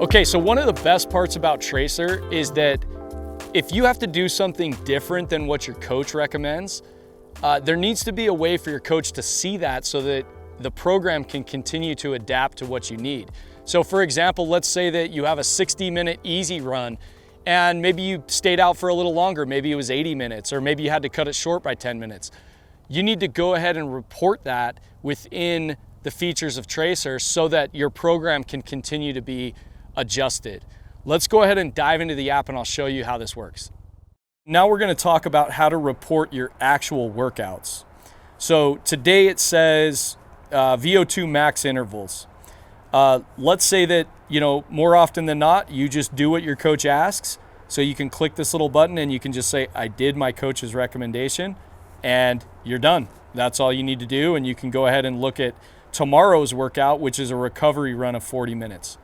Okay, so one of the best parts about Tracer is that if you have to do something different than what your coach recommends, there needs to be a way for your coach to see that so that the program can continue to adapt to what you need. So for example, let's say that you have a 60-minute easy run and maybe you stayed out for a little longer, maybe it was 80 minutes, or maybe you had to cut it short by 10 minutes. You need to go ahead and report that within the features of Tracer so that your program can continue to be adjusted. Let's go ahead and dive into the app and I'll show you how this works. Now we're going to talk about how to report your actual workouts. So today it says VO2 max intervals. Let's say that, more often than not, you just do what your coach asks. So you can click this little button and you can just say, I did my coach's recommendation, and you're done. That's all you need to do. And you can go ahead and look at tomorrow's workout, which is a recovery run of 40 minutes.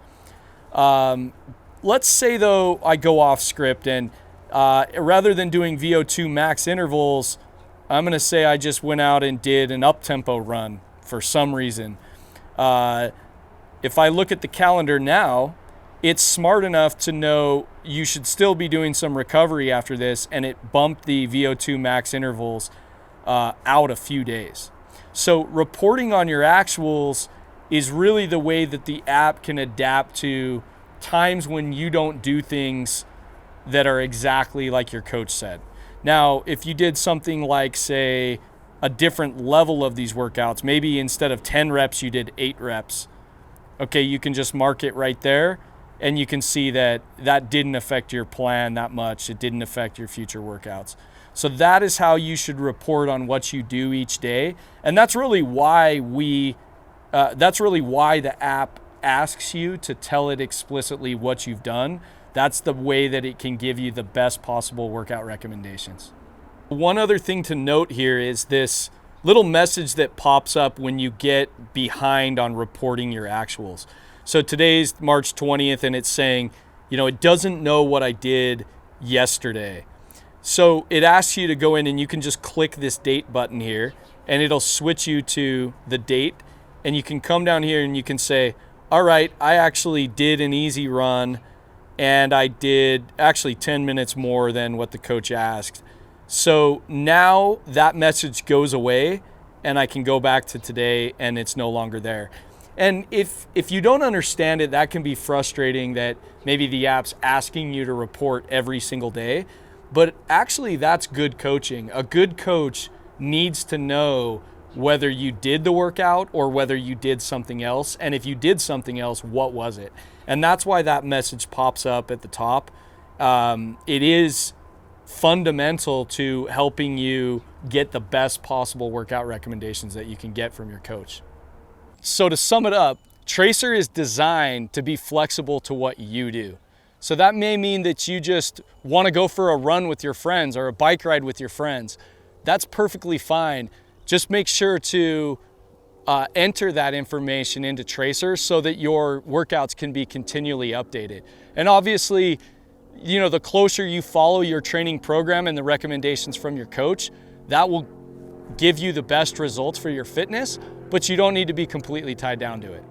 Let's say though I go off script and rather than doing VO2 max intervals, I'm going to say I just went out and did an up-tempo run for some reason. If I look at the calendar now, it's smart enough to know you should still be doing some recovery after this, and it bumped the VO2 max intervals out a few days. So reporting on your actuals is really the way that the app can adapt to times when you don't do things that are exactly like your coach said. Now, if you did something like, say, a different level of these workouts, maybe instead of 10 reps, you did 8 reps. Okay, you can just mark it right there and you can see that that didn't affect your plan that much. It didn't affect your future workouts. So that is how you should report on what you do each day. And that's really why the app asks you to tell it explicitly what you've done. That's the way that it can give you the best possible workout recommendations. One other thing to note here is this little message that pops up when you get behind on reporting your actuals. So today's March 20th and it's saying, it doesn't know what I did yesterday. So it asks you to go in and you can just click this date button here and it'll switch you to the date, and you can come down here and you can say, all right, I actually did an easy run and I did actually 10 minutes more than what the coach asked. So now that message goes away and I can go back to today and it's no longer there. And if you don't understand it, that can be frustrating that maybe the app's asking you to report every single day. But actually, that's good coaching. A good coach needs to know whether you did the workout or whether you did something else. And if you did something else, what was it? And that's why that message pops up at the top. It is fundamental to helping you get the best possible workout recommendations that you can get from your coach. So to sum it up, Tracer is designed to be flexible to what you do. So that may mean that you just want to go for a run with your friends or a bike ride with your friends. That's perfectly fine. Just make sure to enter that information into Tracer so that your workouts can be continually updated. And obviously, the closer you follow your training program and the recommendations from your coach, that will give you the best results for your fitness, but you don't need to be completely tied down to it.